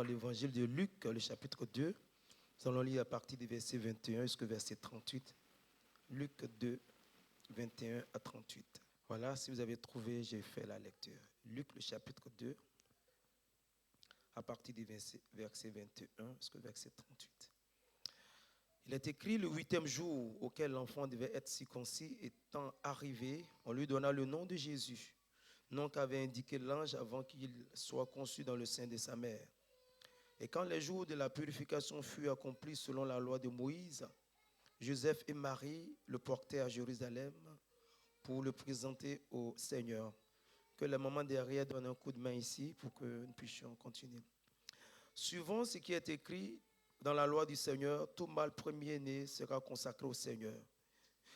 dans l'évangile de Luc, le chapitre 2. Nous allons lire à partir du verset 21 jusqu'au verset 38. Luc 2, 21 à 38. Voilà, si vous avez trouvé, j'ai fait la lecture. Luc, le chapitre 2, à partir du verset 21 jusqu'au verset 38. Il est écrit: le 8e jour auquel l'enfant devait être circoncis étant arrivé, on lui donna le nom de Jésus, nom qu'avait indiqué l'ange avant qu'il soit conçu dans le sein de sa mère. Et quand les jours de la purification furent accomplis selon la loi de Moïse, Joseph et Marie le portaient à Jérusalem pour le présenter au Seigneur. Que la maman derrière donne un coup de main ici pour que nous puissions continuer. Suivant ce qui est écrit dans la loi du Seigneur, tout mâle premier-né sera consacré au Seigneur.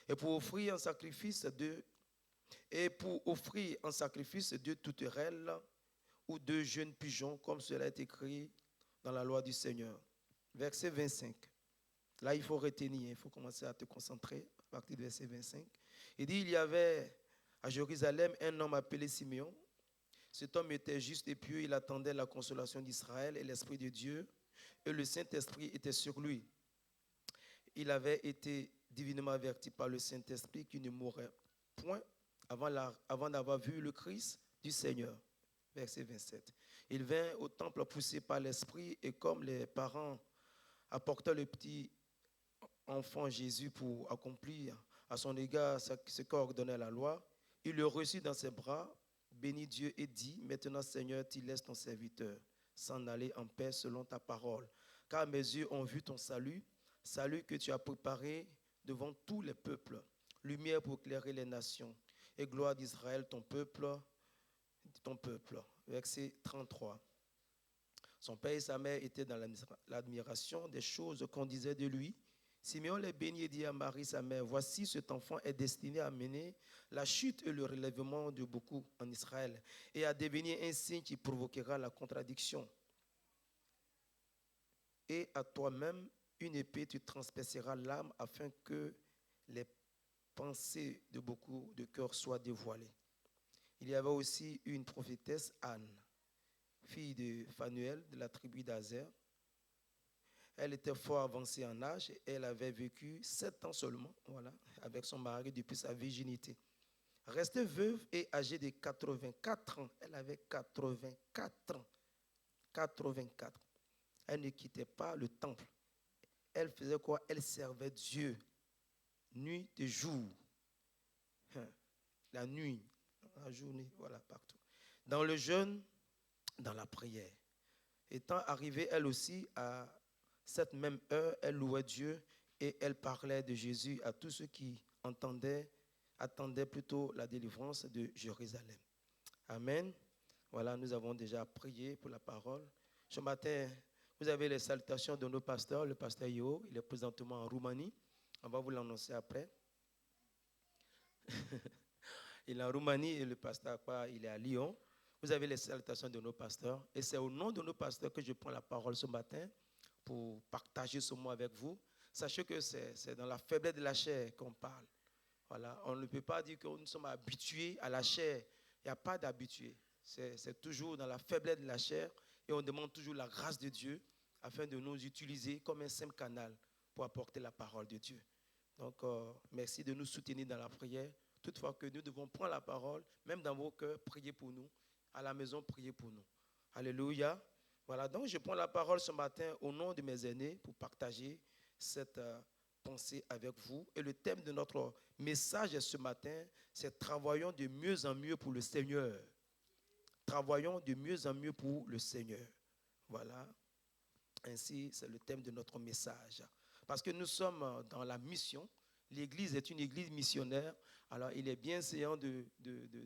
Et pour offrir un sacrifice de touterelles ou de jeunes pigeons, comme cela est écrit dans la loi du Seigneur. Verset 25. Là, il faut retenir, il faut commencer à te concentrer à partir du verset 25. Il dit: il y avait à Jérusalem un homme appelé Simeon. Cet homme était juste et pieux, il attendait la consolation d'Israël et l'Esprit de Dieu, et le Saint-Esprit était sur lui. Il avait été divinement averti par le Saint-Esprit qu'il ne mourrait point avant d'avoir vu le Christ du Seigneur. Verset 27. Il vint au temple poussé par l'Esprit, et comme les parents apportaient le petit enfant Jésus pour accomplir à son égard ce qu'ordonnait la loi, il le reçut dans ses bras, bénit Dieu et dit: maintenant Seigneur, tu laisses ton serviteur s'en aller en paix selon ta parole, car mes yeux ont vu ton salut, salut que tu as préparé devant tous les peuples, lumière pour éclairer les nations, et gloire d'Israël, ton peuple. Verset 33. Son père et sa mère étaient dans l'admiration des choses qu'on disait de lui. Simeon les bénit et dit à Marie, sa mère: voici, cet enfant est destiné à mener la chute et le relèvement de beaucoup en Israël, et à devenir un signe qui provoquera la contradiction. Et à toi-même, une épée, tu transperceras l'âme, afin que les pensées de beaucoup de cœurs soient dévoilées. Il y avait aussi une prophétesse, Anne, fille de Phanuel, de la tribu d'Aser. Elle était fort avancée en âge et elle avait vécu 7 ans seulement, avec son mari depuis sa virginité. Restée veuve et âgée de 84 ans, elle avait 84 ans. 84. Elle ne quittait pas le temple. Elle faisait quoi? Elle servait Dieu, nuit et jour. La nuit, la journée, partout. Dans le jeûne, dans la prière. Étant arrivée elle aussi à cette même heure, elle louait Dieu et elle parlait de Jésus à tous ceux qui attendaient plutôt la délivrance de Jérusalem. Amen. Voilà, nous avons déjà prié pour la parole. Ce matin, vous avez les salutations de nos pasteurs. Le pasteur Yo, il est présentement en Roumanie. On va vous l'annoncer après. Il est en Roumanie et le pasteur, il est à Lyon. Vous avez les salutations de nos pasteurs. Et c'est au nom de nos pasteurs que je prends la parole ce matin pour partager ce mot avec vous. Sachez que c'est dans la faiblesse de la chair qu'on parle. Voilà. On ne peut pas dire que nous sommes habitués à la chair. Il n'y a pas d'habitué. C'est toujours dans la faiblesse de la chair et on demande toujours la grâce de Dieu afin de nous utiliser comme un simple canal pour apporter la parole de Dieu. Donc, merci de nous soutenir dans la prière. Toutefois que nous devons prendre la parole, même dans vos cœurs, priez pour nous. À la maison, priez pour nous. Alléluia. Voilà, donc je prends la parole ce matin au nom de mes aînés pour partager cette pensée avec vous. Et le thème de notre message ce matin, c'est « Travaillons de mieux en mieux pour le Seigneur ». Travaillons de mieux en mieux pour le Seigneur. Voilà. Ainsi, c'est le thème de notre message. Parce que nous sommes dans la mission. L'Église est une Église missionnaire. Alors, il est bien séant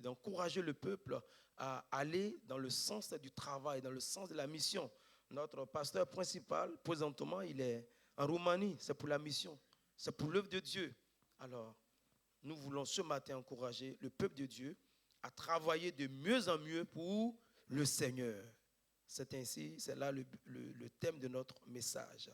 d'encourager le peuple à aller dans le sens du travail, dans le sens de la mission. Notre pasteur principal, présentement, il est en Roumanie. C'est pour la mission. C'est pour l'œuvre de Dieu. Alors, nous voulons ce matin encourager le peuple de Dieu à travailler de mieux en mieux pour le Seigneur. C'est là le thème de notre message.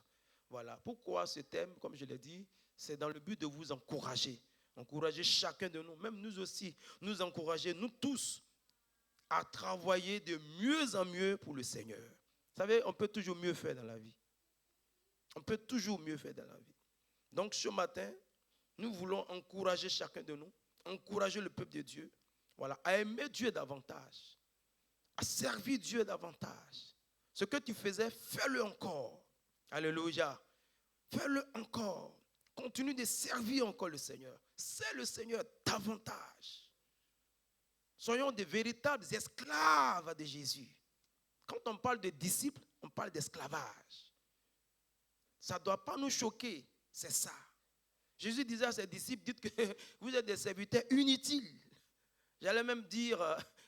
Voilà. Pourquoi ce thème, comme je l'ai dit, c'est dans le but de vous encourager. Encourager chacun de nous, même nous aussi, nous encourager, nous tous, à travailler de mieux en mieux pour le Seigneur. Vous savez, on peut toujours mieux faire dans la vie. On peut toujours mieux faire dans la vie. Donc ce matin, nous voulons encourager chacun de nous, encourager le peuple de Dieu, voilà, à aimer Dieu davantage, à servir Dieu davantage. Ce que tu faisais, fais-le encore. Alléluia. Fais-le encore. Continue de servir encore le Seigneur. C'est le Seigneur davantage. Soyons des véritables esclaves de Jésus. Quand on parle de disciples, on parle d'esclavage. Ça ne doit pas nous choquer, c'est ça. Jésus disait à ses disciples, dites que vous êtes des serviteurs inutiles. J'allais même dire,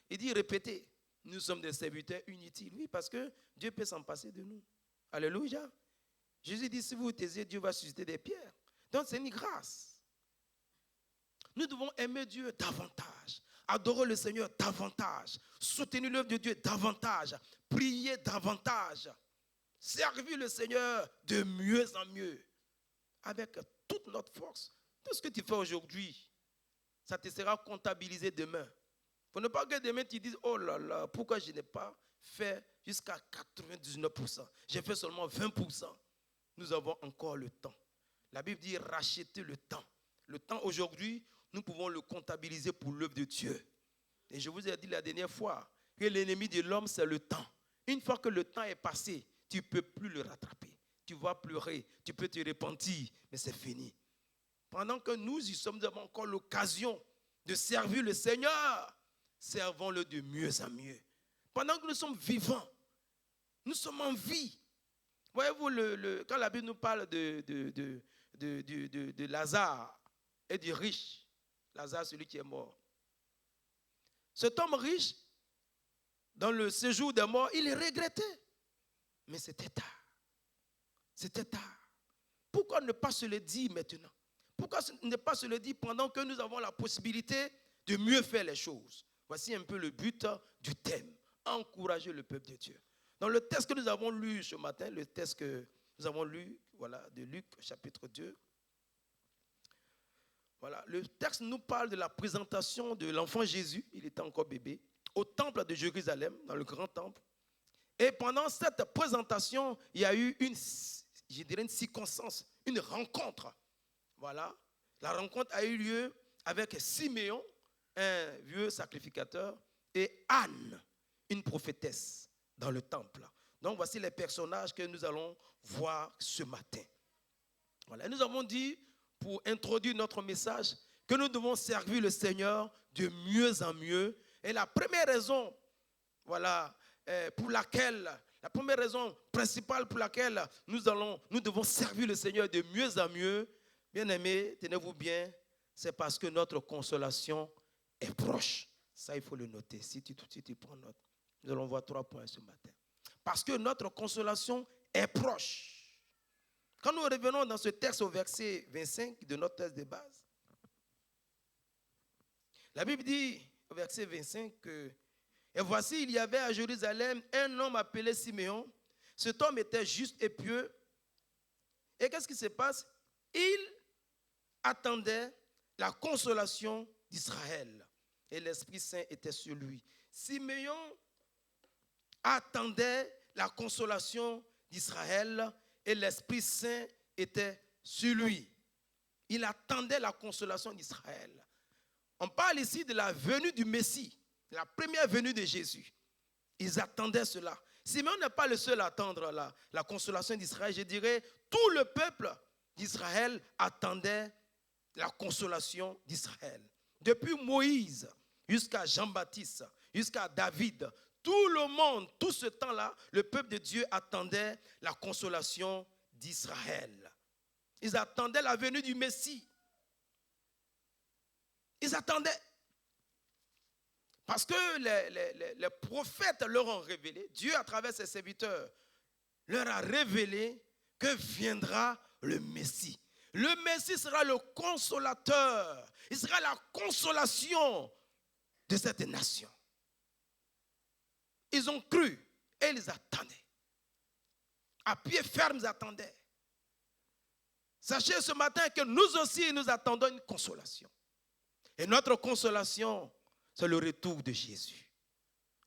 il dit répétez, nous sommes des serviteurs inutiles. Oui, parce que Dieu peut s'en passer de nous. Alléluia. Jésus dit, si vous vous taisez, Dieu va susciter des pierres. Donc c'est une grâce. Nous devons aimer Dieu davantage, adorer le Seigneur davantage, soutenir l'œuvre de Dieu davantage, prier davantage, servir le Seigneur de mieux en mieux, avec toute notre force. Tout ce que tu fais aujourd'hui, ça te sera comptabilisé demain. Pour ne pas que demain tu dises, oh là là, pourquoi je n'ai pas fait jusqu'à 99%. J'ai fait seulement 20%. Nous avons encore le temps. La Bible dit racheter le temps. Le temps aujourd'hui, nous pouvons le comptabiliser pour l'œuvre de Dieu. Et je vous ai dit la dernière fois que l'ennemi de l'homme, c'est le temps. Une fois que le temps est passé, tu ne peux plus le rattraper. Tu vas pleurer, tu peux te repentir, mais c'est fini. Pendant que nous y sommes, nous avons encore l'occasion de servir le Seigneur. Servons-le de mieux en mieux. Pendant que nous sommes vivants, nous sommes en vie. Voyez-vous, quand la Bible nous parle de Lazare et du riche, Lazare, celui qui est mort. Cet homme riche, dans le séjour des morts, il regrettait. Mais c'était tard. C'était tard. Pourquoi ne pas se le dire maintenant? Pourquoi ne pas se le dire pendant que nous avons la possibilité de mieux faire les choses? Voici un peu le but du thème. Encourager le peuple de Dieu. Dans le texte que nous avons lu ce matin, le texte que nous avons lu, voilà, de Luc chapitre 2. Voilà, le texte nous parle de la présentation de l'enfant Jésus, il était encore bébé, au temple de Jérusalem, dans le grand temple. Et pendant cette présentation, il y a eu une circonstance, une rencontre. Voilà, la rencontre a eu lieu avec Siméon, un vieux sacrificateur, et Anne, une prophétesse dans le temple. Donc voici les personnages que nous allons voir ce matin. Voilà, et nous avons dit, pour introduire notre message, que nous devons servir le Seigneur de mieux en mieux. Et la première raison, voilà, la première raison principale pour laquelle nous devons servir le Seigneur de mieux en mieux, bien aimés, tenez-vous bien, c'est parce que notre consolation est proche. Ça, il faut le noter. Si tu prends note, nous allons voir 3 points ce matin. Parce que notre consolation est proche. Quand nous revenons dans ce texte au verset 25 de notre texte de base, la Bible dit au verset 25 que « Et voici, il y avait à Jérusalem un homme appelé Siméon. Cet homme était juste et pieux. Et qu'est-ce qui se passe? Il attendait la consolation d'Israël. Et l'Esprit Saint était sur lui. » Siméon attendait la consolation d'Israël et l'Esprit Saint était sur lui. Il attendait la consolation d'Israël. On parle ici de la venue du Messie, la première venue de Jésus. Ils attendaient cela. Simeon n'est pas le seul à attendre la consolation d'Israël. Je dirais, tout le peuple d'Israël attendait la consolation d'Israël. Depuis Moïse jusqu'à Jean-Baptiste, jusqu'à David, tout le monde, tout ce temps-là, le peuple de Dieu attendait la consolation d'Israël. Ils attendaient la venue du Messie. Ils attendaient. Parce que les prophètes leur ont révélé, Dieu à travers ses serviteurs leur a révélé que viendra le Messie. Le Messie sera le consolateur. Il sera la consolation de cette nation. Ils ont cru et ils attendaient. À pied ferme, ils attendaient. Sachez ce matin que nous aussi, nous attendons une consolation. Et notre consolation, c'est le retour de Jésus.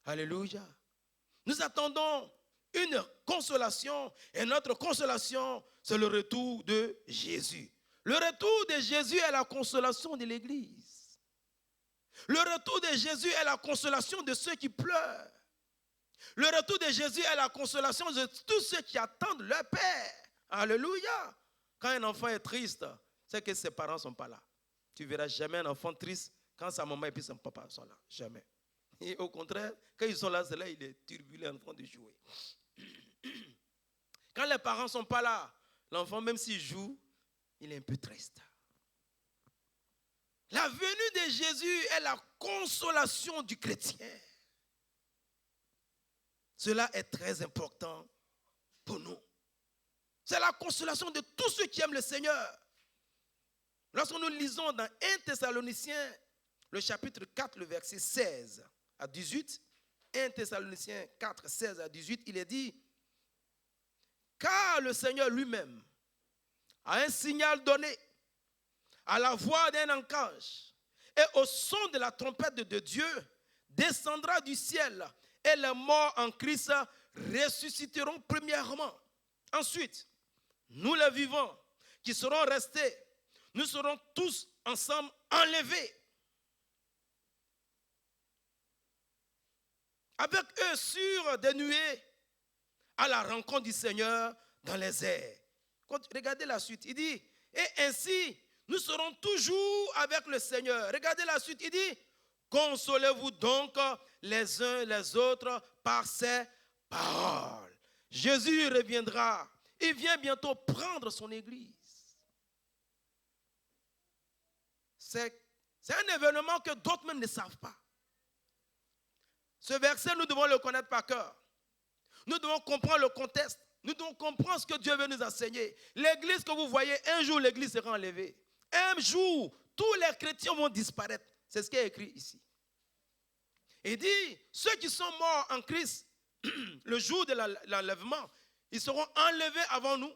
Alléluia. Nous attendons une consolation. Et notre consolation, c'est le retour de Jésus. Le retour de Jésus est la consolation de l'Église. Le retour de Jésus est la consolation de ceux qui pleurent. Le retour de Jésus est la consolation de tous ceux qui attendent leur Père. Alléluia. Quand un enfant est triste, c'est que ses parents ne sont pas là. Tu ne verras jamais un enfant triste quand sa maman et puis son papa sont là. Jamais. Et au contraire, quand ils sont là, c'est là il est turbulent en train de jouer. Quand les parents ne sont pas là, l'enfant, même s'il joue, il est un peu triste. La venue de Jésus est la consolation du chrétien. Cela est très important pour nous. C'est la consolation de tous ceux qui aiment le Seigneur. Lorsque nous lisons dans 1 Thessaloniciens, le chapitre 4, le verset 16 à 18, 1 Thessaloniciens 4, 16 à 18, il est dit, car le Seigneur lui-même a un signal donné à la voix d'un archange et au son de la trompette de Dieu, descendra du ciel et les morts en Christ ressusciteront premièrement. Ensuite, nous les vivants qui serons restés, nous serons tous ensemble enlevés avec eux sur des nuées à la rencontre du Seigneur dans les airs. Regardez la suite, il dit, et ainsi nous serons toujours avec le Seigneur. Regardez la suite, il dit, consolez-vous donc les uns les autres par ces paroles. Jésus reviendra, il vient bientôt prendre son église. C'est un événement que d'autres même ne savent pas. Ce verset, nous devons le connaître par cœur. Nous devons comprendre le contexte. Nous devons comprendre ce que Dieu veut nous enseigner. L'église que vous voyez, un jour l'église sera enlevée. Un jour, tous les chrétiens vont disparaître. C'est ce qui est écrit ici. Il dit, ceux qui sont morts en Christ, le jour de l'enlèvement, ils seront enlevés avant nous.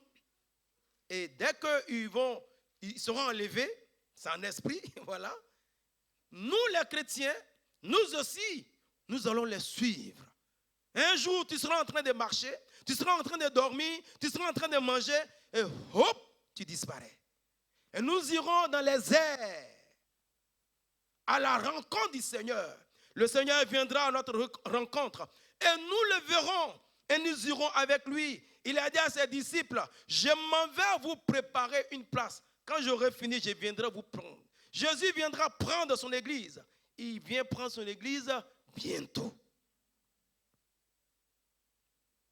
Et dès qu'ils seront enlevés, c'est en esprit, voilà. Nous les chrétiens, nous aussi, nous allons les suivre. Un jour, tu seras en train de marcher, tu seras en train de dormir, tu seras en train de manger, et hop, tu disparais. Et nous irons dans les airs, à la rencontre du Seigneur. Le Seigneur viendra à notre rencontre, et nous le verrons, et nous irons avec lui. Il a dit à ses disciples, je m'en vais vous préparer une place. Quand j'aurai fini, je viendrai vous prendre. Jésus viendra prendre son église. Il vient prendre son église bientôt.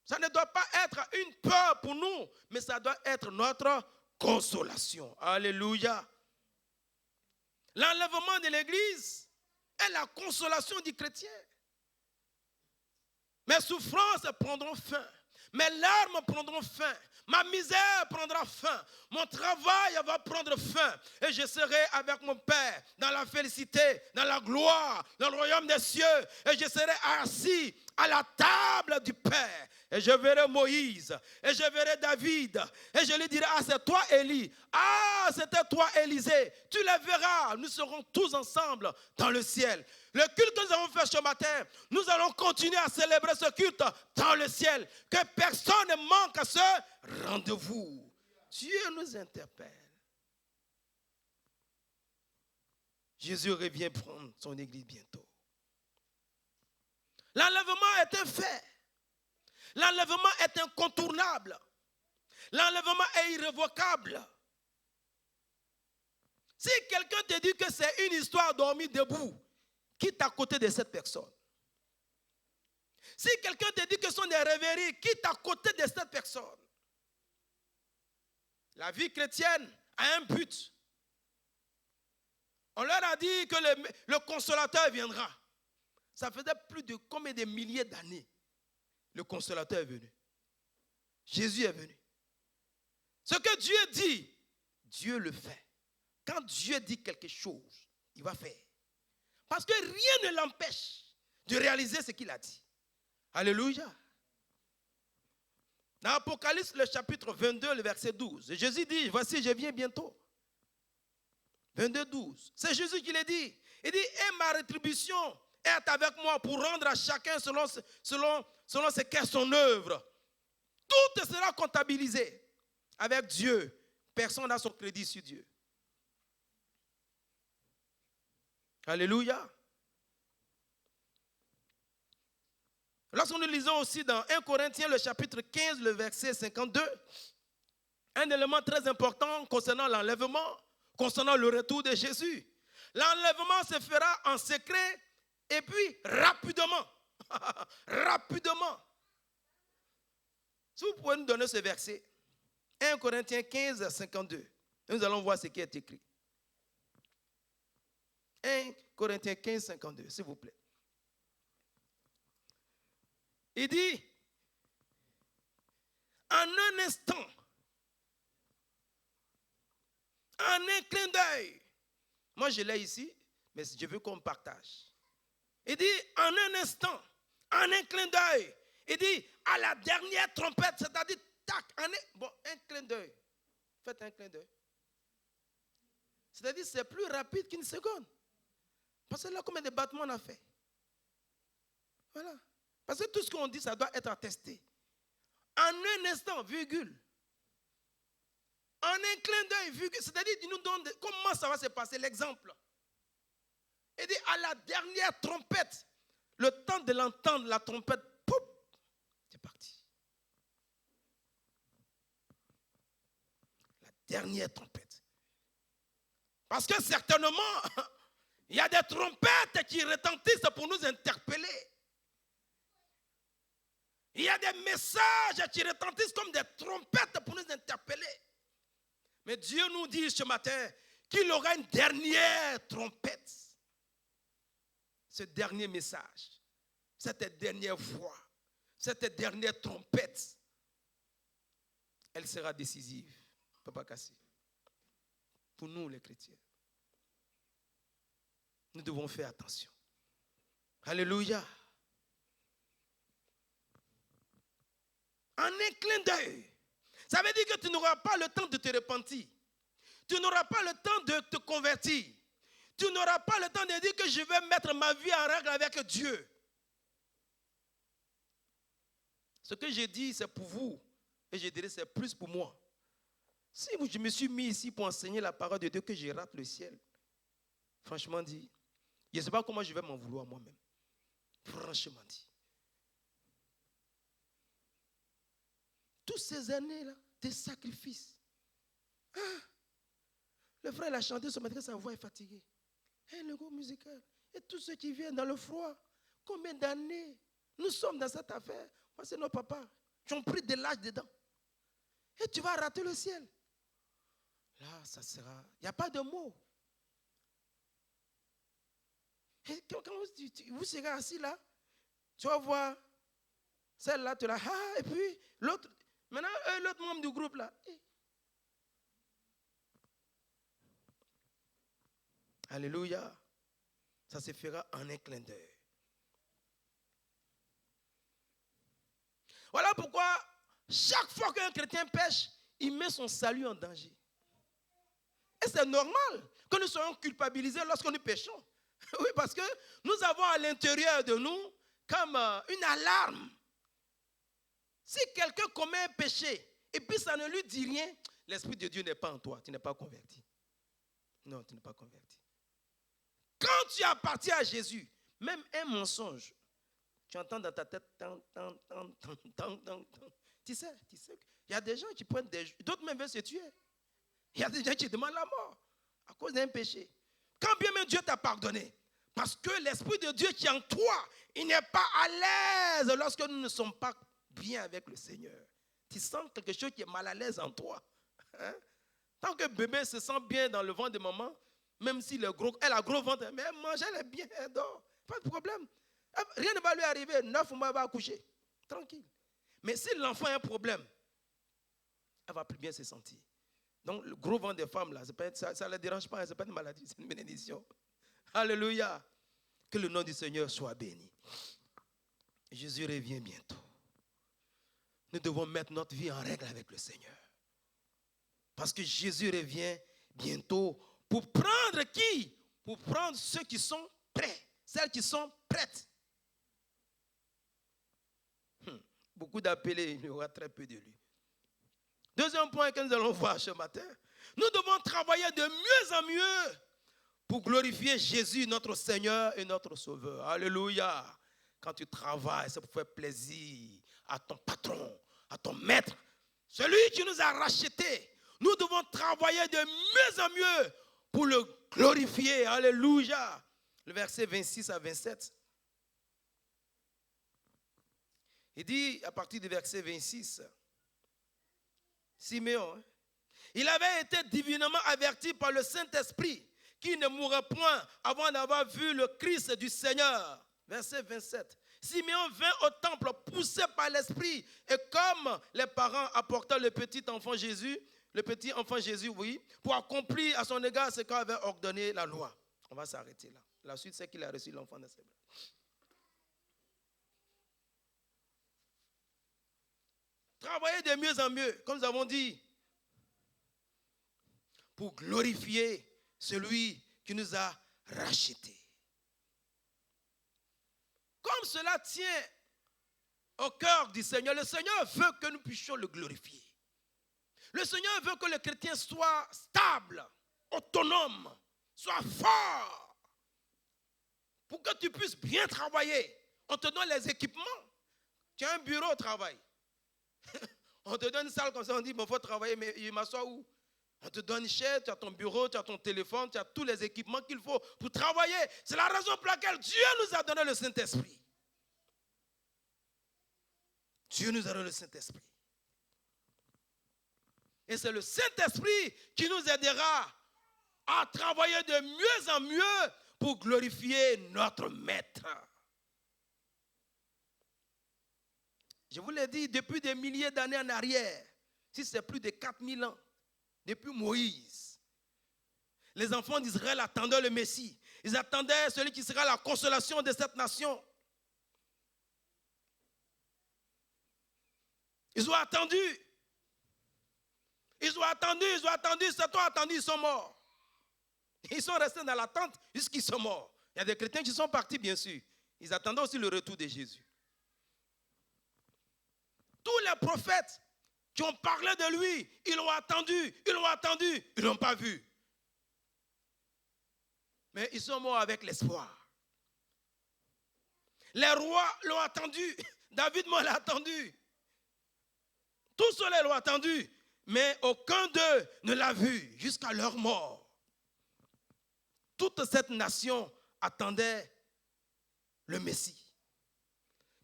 Ça ne doit pas être une peur pour nous, mais ça doit être notre consolation. Alléluia. L'enlèvement de l'église est la consolation du chrétien. Mes souffrances prendront fin. Mes larmes prendront fin. Ma misère prendra fin. Mon travail va prendre fin. Et je serai avec mon Père dans la félicité, dans la gloire, dans le royaume des cieux. Et je serai assis à la table du Père. Et je verrai Moïse. Et je verrai David. Et je lui dirai, ah, c'est toi Élie. Ah, c'était toi Élisée. Tu les verras. Nous serons tous ensemble dans le ciel. Le culte que nous avons fait ce matin, nous allons continuer à célébrer ce culte dans le ciel. Que personne ne manque à ce rendez-vous. Dieu nous interpelle. Jésus revient prendre son église bientôt. L'enlèvement est un fait. L'enlèvement est incontournable. L'enlèvement est irrévocable. Si quelqu'un te dit que c'est une histoire dormie debout, quitte à côté de cette personne. Si quelqu'un te dit que ce sont des rêveries, quitte à côté de cette personne. La vie chrétienne a un but. On leur a dit que le consolateur viendra. Ça faisait plus de combien de milliers d'années le consolateur est venu. Jésus est venu. Ce que Dieu dit, Dieu le fait. Quand Dieu dit quelque chose, il va faire. Parce que rien ne l'empêche de réaliser ce qu'il a dit. Alléluia. Dans Apocalypse, le chapitre 22, le verset 12, Jésus dit, voici, je viens bientôt. 22, 12. C'est Jésus qui l'a dit. Il dit, et ma rétribution est avec moi pour rendre à chacun selon ce qu'est son œuvre. tout sera comptabilisé. Avec Dieu, personne n'a son crédit sur Dieu. Alléluia. Lorsque nous lisons aussi dans 1 Corinthiens, le chapitre 15, le verset 52, un élément très important concernant l'enlèvement, concernant le retour de Jésus. L'enlèvement se fera en secret et puis rapidement. Rapidement. Si vous pouvez nous donner ce verset, 1 Corinthiens 15, 52, nous allons voir ce qui est écrit. 1 Corinthiens 15, 52, s'il vous plaît. Il dit, en un instant, en un clin d'œil, moi je l'ai ici, mais je veux qu'on partage. Il dit, en un instant, en un clin d'œil, il dit, à la dernière trompette, c'est-à-dire, tac, un clin d'œil. Faites un clin d'œil. C'est-à-dire, c'est plus rapide qu'une seconde. Parce que là, combien de battements on a fait? Voilà. Parce que tout ce qu'on dit, ça doit être attesté. En un instant, virgule. En un clin d'œil, virgule. C'est-à-dire, il nous donne comment ça va se passer, l'exemple. Il dit, à la dernière trompette, le temps de l'entendre, la trompette, pouf, c'est parti. La dernière trompette. Parce que certainement, il y a des trompettes qui retentissent pour nous interpeller. Il y a des messages qui retentissent comme des trompettes pour nous interpeller. Mais Dieu nous dit ce matin qu'il aura une dernière trompette. Ce dernier message, cette dernière voix, cette dernière trompette, elle sera décisive. Papa Kassi, pour nous les chrétiens, nous devons faire attention. Alléluia. En un clin d'œil. Ça veut dire que tu n'auras pas le temps de te repentir. Tu n'auras pas le temps de te convertir. Tu n'auras pas le temps de dire que je vais mettre ma vie en règle avec Dieu. Ce que je dis, c'est pour vous. Et je dirais, c'est plus pour moi. Si je me suis mis ici pour enseigner la parole de Dieu, que je rate le ciel, franchement dit, je ne sais pas comment je vais m'en vouloir moi-même. Franchement dit. Toutes ces années-là, des sacrifices. Ah, le frère il a chanté ce matin, sa voix est fatiguée. Et le groupe musical. Et tous ceux qui viennent dans le froid. Combien d'années nous sommes dans cette affaire? Moi, c'est nos papas. Qui ont pris de l'âge dedans. Et tu vas rater le ciel. Là, ça sera. Il n'y a pas de mots. Et quand vous serez assis là, tu vas voir celle-là, tu la. Ah, et puis l'autre. Maintenant, l'autre membre du groupe là. Alléluia. Ça se fera en un clin d'œil. Voilà pourquoi chaque fois qu'un chrétien pêche, il met son salut en danger. Et c'est normal que nous soyons culpabilisés lorsque nous péchons. Oui, parce que nous avons à l'intérieur de nous comme une alarme. Si quelqu'un commet un péché et puis ça ne lui dit rien, l'Esprit de Dieu n'est pas en toi, tu n'es pas converti. Non, tu n'es pas converti. Quand tu appartiens à Jésus, même un mensonge, tu entends dans ta tête, tu sais, il y a des gens qui prennent d'autres même veulent se tuer. Il y a des gens qui demandent la mort à cause d'un péché. Quand bien même Dieu t'a pardonné, parce que l'Esprit de Dieu qui est en toi, il n'est pas à l'aise lorsque nous ne sommes pas bien avec le Seigneur. Tu sens quelque chose qui est mal à l'aise en toi. Hein? Tant que bébé se sent bien dans le ventre de maman, même si elle a gros ventre, mais elle mange, elle est bien, elle dort. Pas de problème. Rien ne va lui arriver. 9 mois, elle va accoucher. Tranquille. Mais si l'enfant a un problème, elle va plus bien se sentir. Donc, le gros ventre des femmes, là, ça ne les dérange pas. Ce n'est pas une maladie, c'est une bénédiction. Alléluia. Que le nom du Seigneur soit béni. Jésus revient bientôt. Nous devons mettre notre vie en règle avec le Seigneur. Parce que Jésus revient bientôt pour prendre qui? Pour prendre ceux qui sont prêts. Celles qui sont prêtes. beaucoup d'appelés, il y aura très peu d'élus. Deuxième point que nous allons voir ce matin, nous devons travailler de mieux en mieux pour glorifier Jésus, notre Seigneur et notre Sauveur. Alléluia. Quand tu travailles, c'est pour faire plaisir à ton patron, à ton maître, celui qui nous a rachetés. Nous devons travailler de mieux en mieux pour le glorifier. Alléluia. Le verset 26 à 27. Il dit à partir du verset 26, Siméon, il avait été divinement averti par le Saint-Esprit qu'il ne mourrait point avant d'avoir vu le Christ du Seigneur. Verset 27. Siméon vint au temple poussé par l'Esprit et comme les parents apportaient le petit enfant Jésus, oui, pour accomplir à son égard ce qu'avait ordonné la loi. On va s'arrêter là. La suite, c'est qu'il a reçu l'enfant dans ses bras. Travailler de mieux en mieux, comme nous avons dit, pour glorifier celui qui nous a rachetés. Comme cela tient au cœur du Seigneur, le Seigneur veut que nous puissions le glorifier. Le Seigneur veut que le chrétien soit stable, autonome, soit fort, pour que tu puisses bien travailler. On te donne les équipements. Tu as un bureau au travail. On te donne une salle comme ça, on dit, bon, il faut travailler, mais il m'assoit où? On te donne une chaise, tu as ton bureau, tu as ton téléphone, tu as tous les équipements qu'il faut pour travailler. C'est la raison pour laquelle Dieu nous a donné le Saint-Esprit. Dieu nous a donné le Saint-Esprit. Et c'est le Saint-Esprit qui nous aidera à travailler de mieux en mieux pour glorifier notre Maître. Je vous l'ai dit, depuis des milliers d'années en arrière, si c'est plus de 4000 ans, depuis Moïse, les enfants d'Israël attendaient le Messie. Ils attendaient celui qui sera la consolation de cette nation. Ils ont attendu. Ils ont attendu, certains ont attendu, ils sont morts. Ils sont restés dans l'attente jusqu'ils sont morts. Il y a des chrétiens qui sont partis, bien sûr. Ils attendaient aussi le retour de Jésus. Tous les prophètes qui ont parlé de lui, ils l'ont attendu, ils ne l'ont pas vu. Mais ils sont morts avec l'espoir. Les rois l'ont attendu, David l'a attendu. Tous ceux-là l'ont attendu, mais aucun d'eux ne l'a vu jusqu'à leur mort. Toute cette nation attendait le Messie.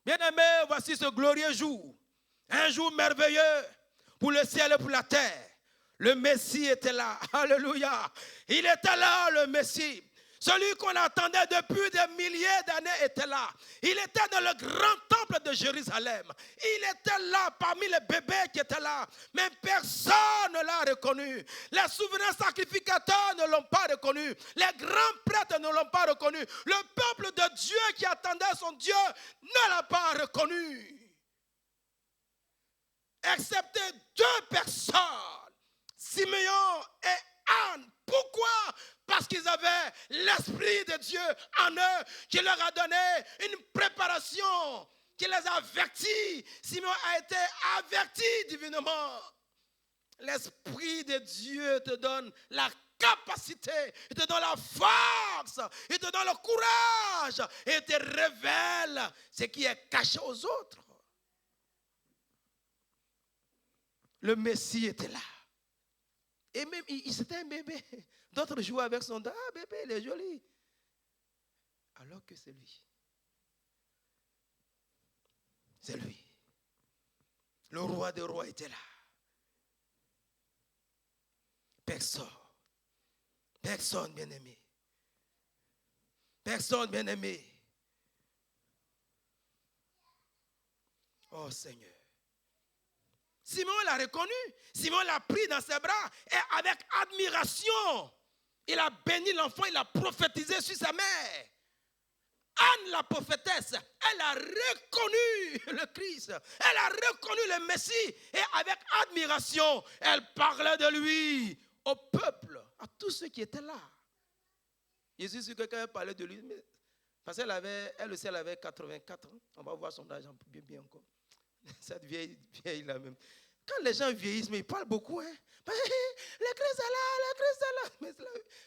Bien-aimés, voici ce glorieux jour. Un jour merveilleux pour le ciel et pour la terre. Le Messie était là. Alléluia. Il était là, le Messie. Celui qu'on attendait depuis des milliers d'années était là. Il était dans le grand temple de Jérusalem. Il était là parmi les bébés qui étaient là. Mais personne ne l'a reconnu. Les souverains sacrificateurs ne l'ont pas reconnu. Les grands prêtres ne l'ont pas reconnu. Le peuple de Dieu qui attendait son Dieu ne l'a pas reconnu. Excepté 2 personnes, Siméon et Anne. Pourquoi? Parce qu'ils avaient l'Esprit de Dieu en eux, qui leur a donné une préparation, qui les a avertis. Siméon a été averti divinement. L'Esprit de Dieu te donne la capacité, il te donne la force, il te donne le courage et il te révèle ce qui est caché aux autres. Le Messie était là. Et même, c'était un bébé. D'autres jouaient avec son dos. Ah, bébé, il est joli. Alors que c'est lui. C'est lui. Le roi des rois était là. Personne bien-aimé. Personne bien-aimé. Oh Seigneur. Simon l'a reconnu. Simon l'a pris dans ses bras et avec admiration, il a béni l'enfant, il a prophétisé sur sa mère. Anne, la prophétesse, elle a reconnu le Christ. Elle a reconnu le Messie et avec admiration, elle parlait de lui au peuple, à tous ceux qui étaient là. Jésus, si quelqu'un parlait de lui, mais, parce qu'elle aussi, elle avait 84 ans. On va voir son âge bien encore. Cette vieille là même. Quand les gens vieillissent, mais ils parlent beaucoup. Hein? Le Christ est là, le Christ est là. Mais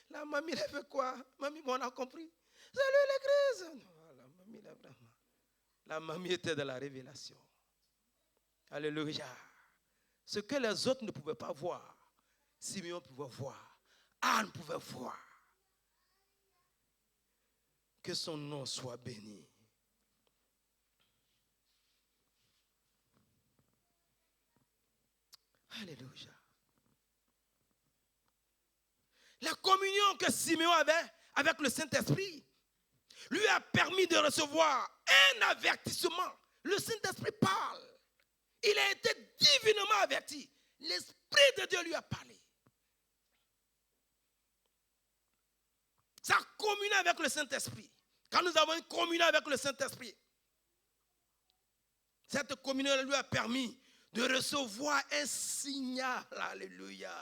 la mamie, elle fait quoi? Mamie, on a compris. C'est lui le Christ. Non, la mamie, là, vraiment. La mamie était dans la révélation. Alléluia. Ce que les autres ne pouvaient pas voir, Simeon pouvait voir. Anne pouvait voir. Que son nom soit béni. Alléluia. La communion que Simeon avait avec le Saint-Esprit lui a permis de recevoir un avertissement. Le Saint-Esprit parle. Il a été divinement averti. L'Esprit de Dieu lui a parlé. Sa communion avec le Saint-Esprit. Quand nous avons une communion avec le Saint-Esprit, cette communion lui a permis de recevoir un signal, alléluia,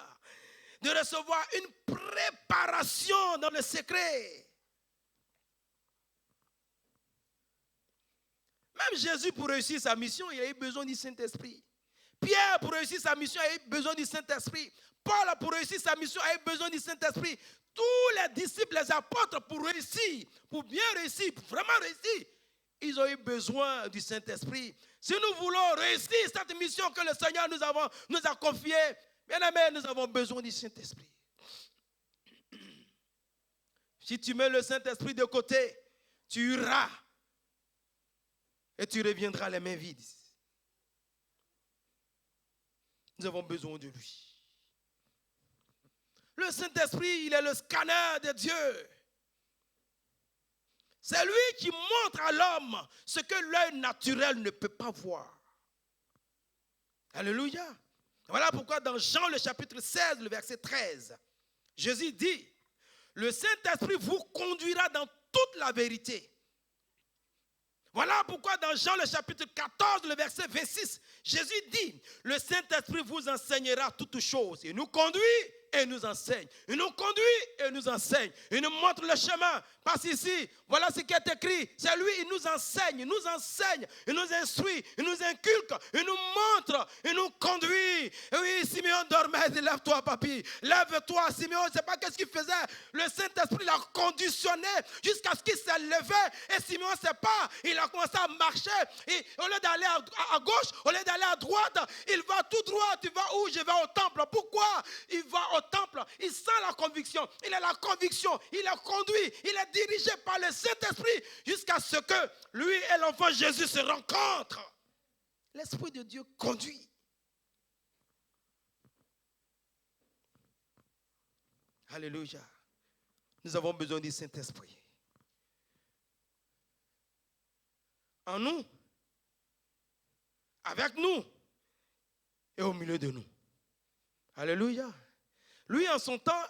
de recevoir une préparation dans le secret. Même Jésus, pour réussir sa mission, il a eu besoin du Saint-Esprit. Pierre, pour réussir sa mission, a eu besoin du Saint-Esprit. Paul, pour réussir sa mission, a eu besoin du Saint-Esprit. Tous les disciples, les apôtres, pour réussir, pour bien réussir, pour vraiment réussir, ils ont eu besoin du Saint-Esprit. Si nous voulons réussir cette mission que le Seigneur nous a confiée, bien aimés, nous avons besoin du Saint-Esprit. Si tu mets le Saint-Esprit de côté, tu iras et tu reviendras les mains vides. Nous avons besoin de lui. Le Saint-Esprit, il est le scanner de Dieu. C'est lui qui montre à l'homme ce que l'œil naturel ne peut pas voir. Alléluia. Voilà pourquoi dans Jean le chapitre 16, le verset 13, Jésus dit, le Saint-Esprit vous conduira dans toute la vérité. Voilà pourquoi dans Jean le chapitre 14, le verset 26, Jésus dit, le Saint-Esprit vous enseignera toutes choses. Il nous conduit et nous enseigne. Il nous conduit et nous enseigne. Il nous montre le chemin. Parce ici, voilà ce qui est écrit. C'est lui, il nous enseigne, il nous instruit, il nous inculque, il nous montre, il nous conduit. Et oui, Simeon dormait, lève-toi, papy. Lève-toi, Simeon. Je ne sais pas qu'est-ce qu'il faisait. Le Saint-Esprit l'a conditionné jusqu'à ce qu'il s'est levé. Et Simeon ne sait pas. Il a commencé à marcher. Et au lieu d'aller à gauche, au lieu d'aller à droite, il va tout droit. Tu vas où? Je vais au temple. Pourquoi? Il va au temple. Il sent la conviction. Il a la conviction. Il est conduit. Il est dirigé par le Saint-Esprit jusqu'à ce que lui et l'enfant Jésus se rencontrent. L'Esprit de Dieu conduit. Alléluia. Nous avons besoin du Saint-Esprit. En nous, avec nous et au milieu de nous. Alléluia. Lui, en son temps,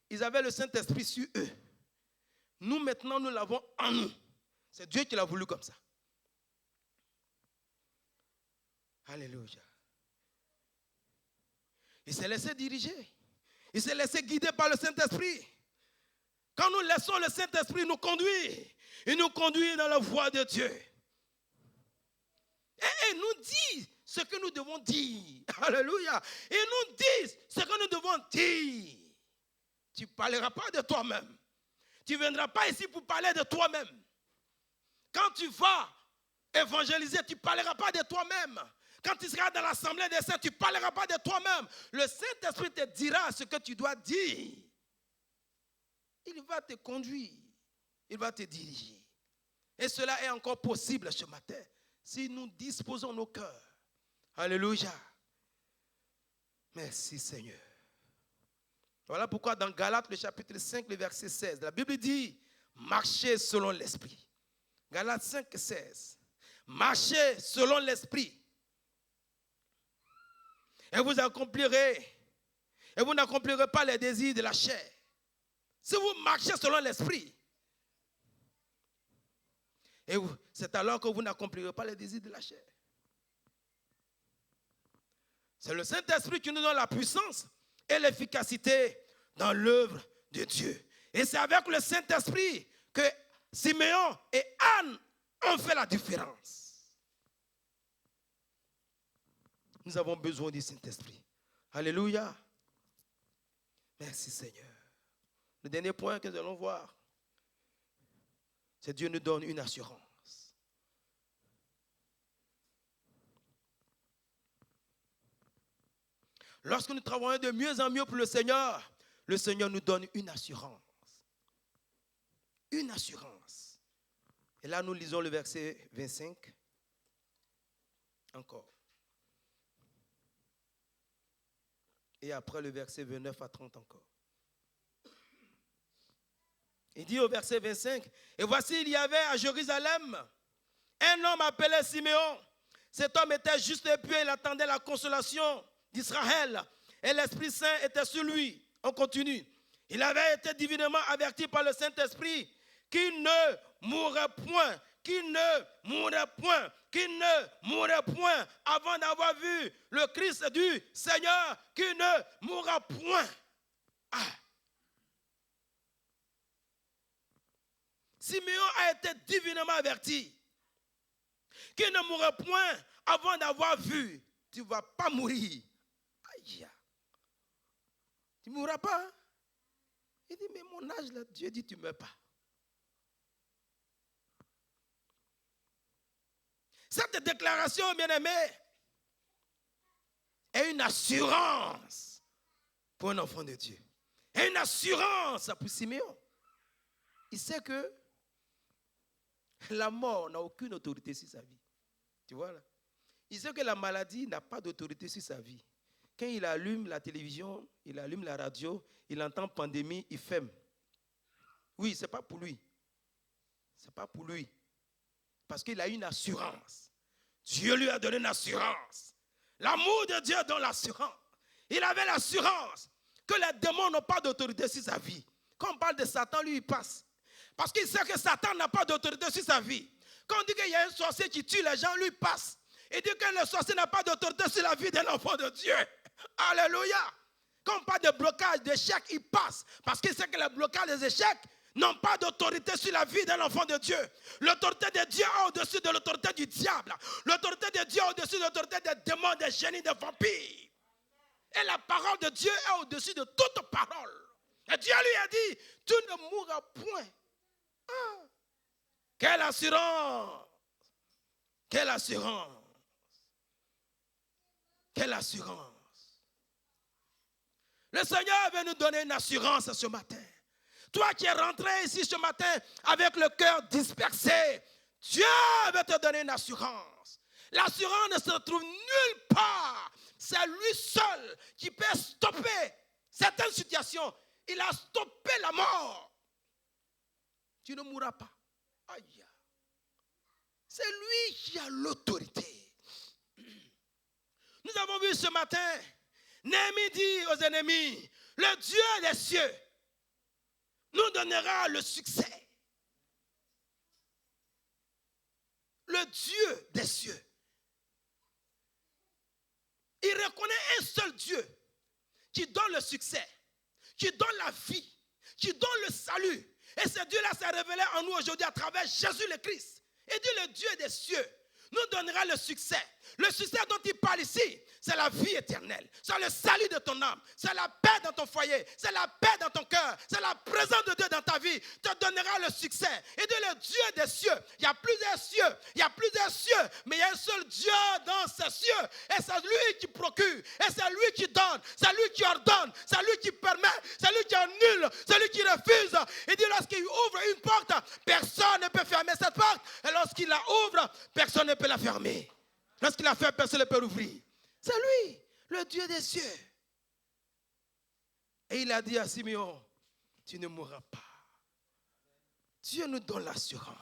ils avaient le Saint-Esprit sur eux. Nous, maintenant, nous l'avons en nous. C'est Dieu qui l'a voulu comme ça. Alléluia. Il s'est laissé diriger. Il s'est laissé guider par le Saint-Esprit. Quand nous laissons le Saint-Esprit nous conduire, il nous conduit dans la voie de Dieu. Et il nous dit ce que nous devons dire. Alléluia. Il nous dit ce que nous devons dire. Tu ne parleras pas de toi-même. Tu ne viendras pas ici pour parler de toi-même. Quand tu vas évangéliser, tu ne parleras pas de toi-même. Quand tu seras dans l'assemblée des saints, tu ne parleras pas de toi-même. Le Saint-Esprit te dira ce que tu dois dire. Il va te conduire. Il va te diriger. Et cela est encore possible ce matin si nous disposons nos cœurs. Alléluia. Merci Seigneur. Voilà pourquoi dans Galates, le chapitre 5, le verset 16, la Bible dit, marchez selon l'esprit. Galates 5, 16. Marchez selon l'esprit. Et vous accomplirez. Et vous n'accomplirez pas les désirs de la chair. Si vous marchez selon l'esprit, et c'est alors que vous n'accomplirez pas les désirs de la chair. C'est le Saint-Esprit qui nous donne la puissance et l'efficacité dans l'œuvre de Dieu. Et c'est avec le Saint-Esprit que Simeon et Anne ont fait la différence. Nous avons besoin du Saint-Esprit. Alléluia. Merci Seigneur. Le dernier point que nous allons voir, c'est Dieu nous donne une assurance. Lorsque nous travaillons de mieux en mieux pour le Seigneur nous donne une assurance. Une assurance. Et là, nous lisons le verset 25. Encore. Et après le verset 29 à 30 encore. Il dit au verset 25, « Et voici, il y avait à Jérusalem un homme appelé Siméon. Cet homme était juste et pieux, il attendait la consolation d'Israël. Et l'Esprit Saint était sur lui. » On continue. « Il avait été divinement averti par le Saint-Esprit qu'il ne mourrait point, qu'il ne mourrait point, qu'il ne mourrait point avant d'avoir vu le Christ du Seigneur, qu'il ne mourra point. » Ah. Siméon a été divinement averti qu'il ne mourrait point avant d'avoir vu. Tu ne vas pas mourir. Aïe. Tu ne mourras pas. Hein? Il dit, mais mon âge, là, Dieu dit, tu ne meurs pas. Cette déclaration, bien-aimé, est une assurance pour un enfant de Dieu. Et une assurance pour Siméon. Il sait que la mort n'a aucune autorité sur sa vie. Tu vois là? Il sait que la maladie n'a pas d'autorité sur sa vie. Quand il allume la télévision, il allume la radio, il entend pandémie, il ferme. Oui, ce n'est pas pour lui. Ce n'est pas pour lui. Parce qu'il a une assurance. Dieu lui a donné une assurance. L'amour de Dieu donne l'assurance. Il avait l'assurance que les démons n'ont pas d'autorité sur sa vie. Quand on parle de Satan, lui, il passe. Parce qu'il sait que Satan n'a pas d'autorité sur sa vie. Quand on dit qu'il y a un sorcier qui tue les gens, lui, il passe. Il dit que le sorcier n'a pas d'autorité sur la vie d'un enfant de Dieu. Alléluia. Quand on parle de blocage, d'échec, il passe. Parce qu'il sait que les blocages, les échecs n'ont pas d'autorité sur la vie d'un enfant de Dieu. L'autorité de Dieu est au-dessus de l'autorité du diable. L'autorité de Dieu est au-dessus de l'autorité des démons, des génies, des vampires. Et la parole de Dieu est au-dessus de toute parole. Et Dieu lui a dit, tu ne mourras point. Ah. Quelle assurance! Quelle assurance! Quelle assurance! Le Seigneur veut nous donner une assurance ce matin. Toi qui es rentré ici ce matin avec le cœur dispersé, Dieu veut te donner une assurance. L'assurance ne se trouve nulle part. C'est lui seul qui peut stopper certaines situations. Il a stoppé la mort. Tu ne mourras pas. Aïe. C'est lui qui a l'autorité. Nous avons vu ce matin, Néhémie dit aux ennemis, le Dieu des cieux nous donnera le succès. Le Dieu des cieux. Il reconnaît un seul Dieu qui donne le succès, qui donne la vie, qui donne le salut. Et ce Dieu-là s'est révélé en nous aujourd'hui à travers Jésus le Christ. Et dit le Dieu des cieux nous donnera le succès. Le succès dont il parle ici, c'est la vie éternelle. C'est le salut de ton âme. C'est la paix dans ton foyer. C'est la paix dans ton cœur. C'est la présence de Dieu dans ta vie. Te donnera le succès. Et dit le Dieu des cieux. Il y a plusieurs cieux. Il y a plusieurs cieux. Mais il y a un seul Dieu dans ces cieux. Et c'est lui qui procure. Et c'est lui qui donne. C'est lui qui ordonne. C'est lui qui permet. C'est lui qui annule. C'est lui qui refuse. Il dit lorsqu'il ouvre une porte, personne ne peut fermer cette porte. Et lorsqu'il la ouvre, personne ne peut la fermer. Lorsqu'il a fait, personne ne peut l'ouvrir. C'est lui, le Dieu des cieux. Et il a dit à Siméon, tu ne mourras pas. Dieu nous donne l'assurance.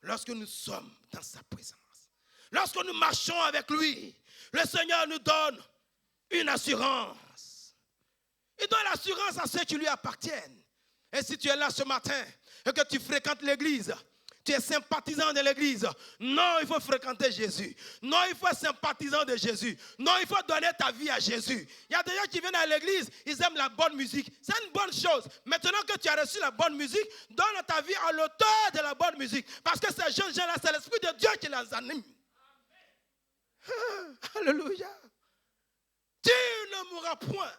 Lorsque nous sommes dans sa présence, lorsque nous marchons avec lui, le Seigneur nous donne une assurance. Il donne l'assurance à ceux qui lui appartiennent. Et si tu es là ce matin et que tu fréquentes l'église, tu es sympathisant de l'église. Non, il faut fréquenter Jésus. Non, il faut être sympathisant de Jésus. Non, il faut donner ta vie à Jésus. Il y a des gens qui viennent à l'église, ils aiment la bonne musique. C'est une bonne chose. Maintenant que tu as reçu la bonne musique, donne ta vie à l'auteur de la bonne musique. Parce que ces jeunes gens-là, c'est l'Esprit de Dieu qui les anime. Alléluia. Tu ne mourras point.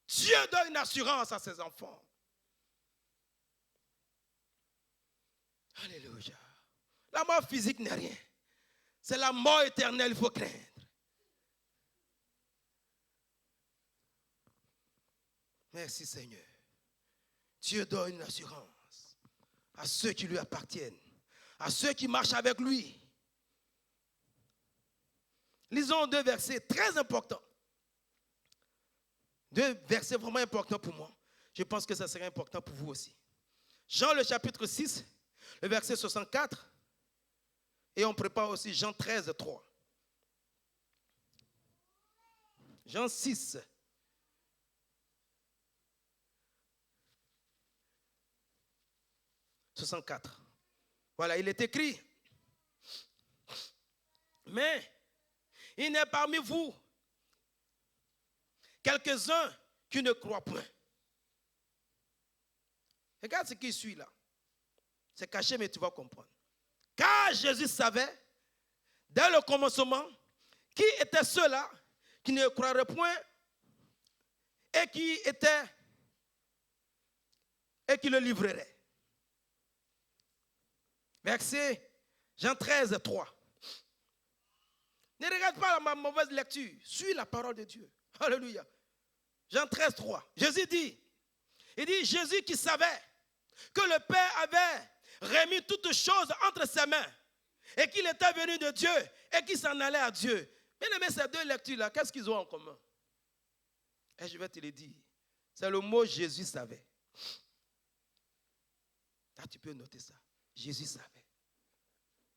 Dieu donne une assurance à ses enfants. Alléluia. La mort physique n'est rien. C'est la mort éternelle, il faut craindre. Merci Seigneur. Dieu donne une assurance à ceux qui lui appartiennent, à ceux qui marchent avec lui. Lisons 2 versets très importants. 2 versets vraiment importants pour moi. Je pense que ça serait important pour vous aussi. Jean le chapitre 6, le verset 64. Et on prépare aussi Jean 13, 3. Jean 6. « 64. Voilà, il est écrit. Mais il n'est parmi vous quelques-uns qui ne croient point. Regarde ce qui suit là. C'est caché, mais tu vas comprendre. Car Jésus savait, dès le commencement, qui étaient ceux-là qui ne croiraient point et qui le livreraient. Verset Jean 13, 3. Ne regarde pas ma mauvaise lecture. Suis la parole de Dieu. Alléluia. Jean 13, 3. Jésus dit, Jésus qui savait que le Père avait remis toutes choses entre ses mains et qu'il était venu de Dieu et qu'il s'en allait à Dieu. Bien aimé, ces deux lectures-là, qu'est-ce qu'ils ont en commun? Et je vais te le dire. C'est le mot Jésus savait. Là, tu peux noter ça. Jésus savait.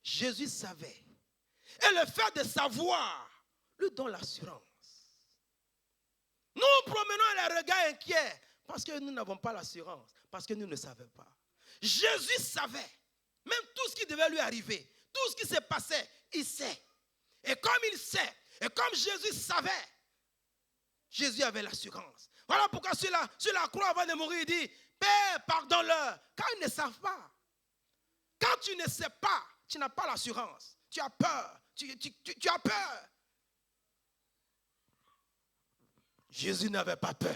Jésus savait. Et le fait de savoir lui donne l'assurance. Nous promenons les regards inquiets parce que nous n'avons pas l'assurance, parce que nous ne savons pas. Jésus savait, même tout ce qui devait lui arriver, tout ce qui s'est passé, il sait. Et comme il sait, et comme Jésus savait, Jésus avait l'assurance. Voilà pourquoi sur la croix avant de mourir, il dit, Père, pardonne-leur, car ils ne savent pas. Quand tu ne sais pas, tu n'as pas l'assurance. Tu as peur. Tu as peur. Jésus n'avait pas peur.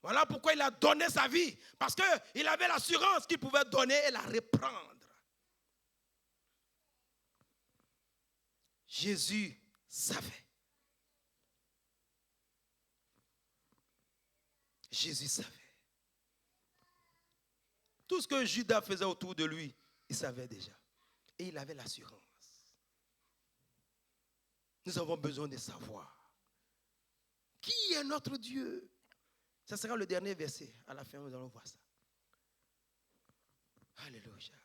Voilà pourquoi il a donné sa vie. Parce qu'il avait l'assurance qu'il pouvait donner et la reprendre. Jésus savait. Jésus savait. Tout ce que Judas faisait autour de lui, il savait déjà. Et il avait l'assurance. Nous avons besoin de savoir qui est notre Dieu. Ce sera le dernier verset. À la fin, nous allons voir ça. Alléluia.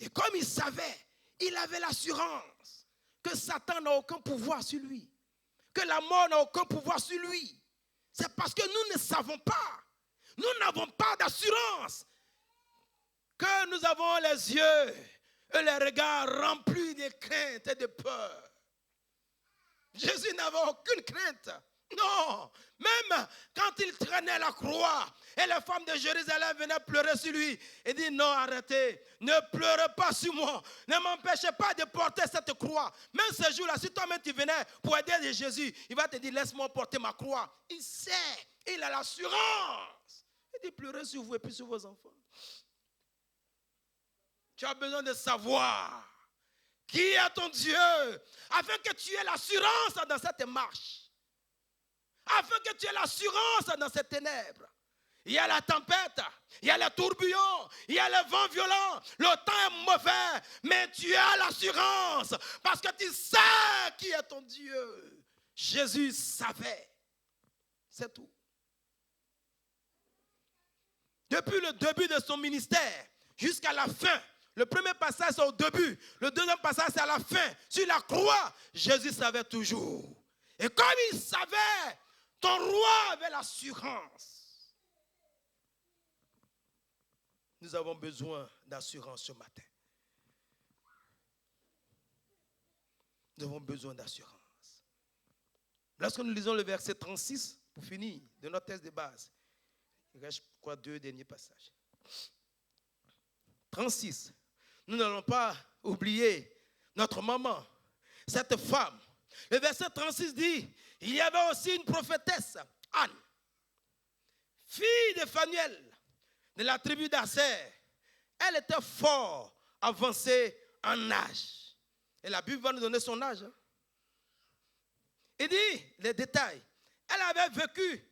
Et comme il savait, il avait l'assurance que Satan n'a aucun pouvoir sur lui. Que la mort n'a aucun pouvoir sur lui. C'est parce que nous ne savons pas. Nous n'avons pas d'assurance que nous avons les yeux et les regards remplis de crainte et de peur. Jésus n'avait aucune crainte. Non, même quand il traînait la croix et les femmes de Jérusalem venaient pleurer sur lui, il dit non, arrêtez, ne pleurez pas sur moi, ne m'empêchez pas de porter cette croix. Même ce jour-là, si toi-même tu venais pour aider Jésus, il va te dire laisse-moi porter ma croix. Il sait, il a l'assurance. Il dit pleurez sur vous et puis sur vos enfants. Tu as besoin de savoir qui est ton Dieu afin que tu aies l'assurance dans cette marche. Afin que tu aies l'assurance dans ces ténèbres. Il y a la tempête, il y a les tourbillons, il y a le vent violent, le temps est mauvais, mais tu as l'assurance parce que tu sais qui est ton Dieu. Jésus savait. C'est tout. Depuis le début de son ministère jusqu'à la fin, le premier passage c'est au début, le deuxième passage c'est à la fin. Sur la croix, Jésus savait toujours. Et comme il savait, ton roi avait l'assurance. Nous avons besoin d'assurance ce matin. Nous avons besoin d'assurance. Lorsque nous lisons le verset 36, pour finir, de notre texte de base, il reste, je crois, 2 derniers passages. 36. Nous n'allons pas oublier notre maman. cette femme. Le verset 36 dit, il y avait aussi une prophétesse, Anne, fille de Phanuel, de la tribu d'Aser. Elle était fort avancée en âge. Et la Bible va nous donner son âge. Il dit les détails. Elle avait vécu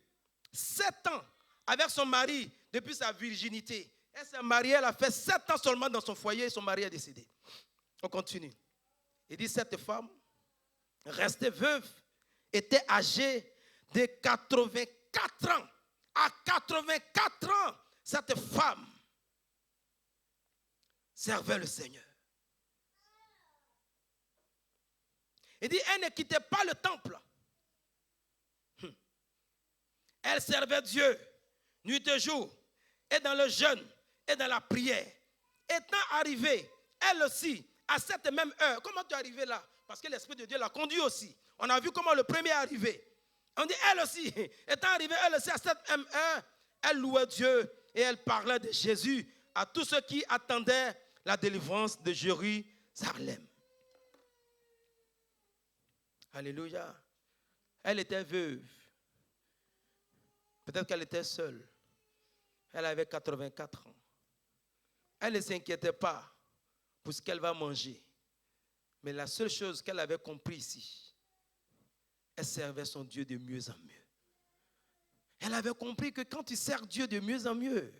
7 ans avec son mari depuis sa virginité. Elle s'est mariée, elle a fait 7 ans seulement dans son foyer et son mari est décédé. On continue. Il dit cette femme, restée veuve, était âgée de 84 ans. À 84 ans, cette femme servait le Seigneur. Il dit, elle ne quittait pas le temple. Elle servait Dieu, nuit et jour, et dans le jeûne, et dans la prière. Étant arrivée, elle aussi, à cette même heure, comment tu es arrivé là? Parce que l'Esprit de Dieu l'a conduit aussi. On a vu comment le premier est arrivé. On dit, elle aussi, étant arrivée, elle aussi, à cette même heure, elle louait Dieu et elle parlait de Jésus à tous ceux qui attendaient la délivrance de Jérusalem. Alléluia. Elle était veuve. Peut-être qu'elle était seule. Elle avait 84 ans. Elle ne s'inquiétait pas pour ce qu'elle va manger. Mais la seule chose qu'elle avait compris ici, elle servait son Dieu de mieux en mieux. Elle avait compris que quand tu sers Dieu de mieux en mieux,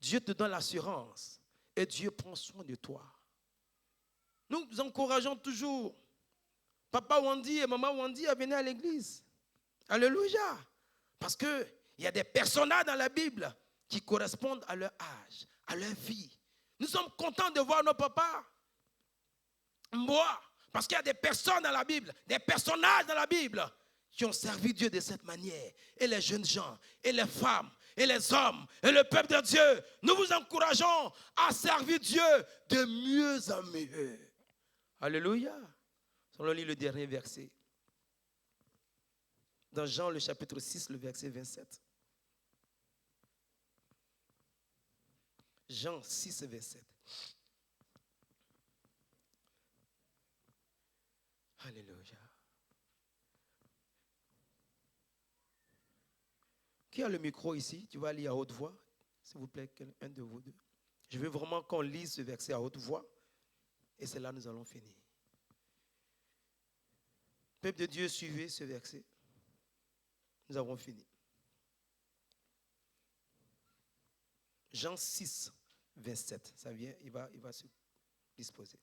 Dieu te donne l'assurance et Dieu prend soin de toi. Nous encourageons toujours Papa Wandi et Maman Wandi à venir à l'église. Alléluia. Parce qu'il y a des personnages dans la Bible qui correspondent à leur âge, à leur vie. Nous sommes contents de voir nos papas. Moi, parce qu'il y a des personnes dans la Bible, des personnages dans la Bible qui ont servi Dieu de cette manière. Et les jeunes gens, et les femmes, et les hommes, et le peuple de Dieu, nous vous encourageons à servir Dieu de mieux en mieux. Alléluia. On lit le dernier verset. Dans Jean, le chapitre 6, le verset 27. Jean 6, 27. Alléluia. Qui a le micro ici? Tu vas lire à haute voix, s'il vous plaît, un de vous deux. Je veux vraiment qu'on lise ce verset à haute voix. Et c'est là que nous allons finir. Peuple de Dieu, suivez ce verset. Nous avons fini. Jean 6, 27. Ça vient, il va se disposer.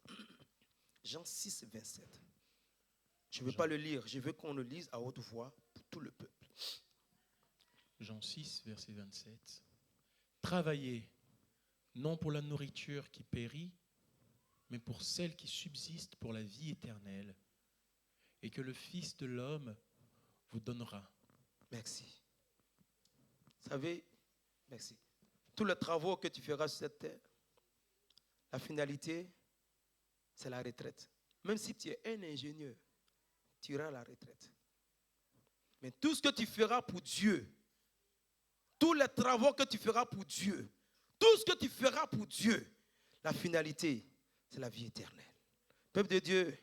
Jean 6, 27. Je ne veux pas le lire, je veux qu'on le lise à haute voix pour tout le peuple. Jean 6, verset 27. Travaillez, non pour la nourriture qui périt, mais pour celle qui subsiste pour la vie éternelle, et que le Fils de l'homme vous donnera. Merci. Vous savez, merci. Tous les travaux que tu feras sur cette terre, la finalité, c'est la retraite. Même si tu es un ingénieur, tu iras à la retraite. Mais tout ce que tu feras pour Dieu, tous les travaux que tu feras pour Dieu, tout ce que tu feras pour Dieu, la finalité, c'est la vie éternelle. Peuple de Dieu,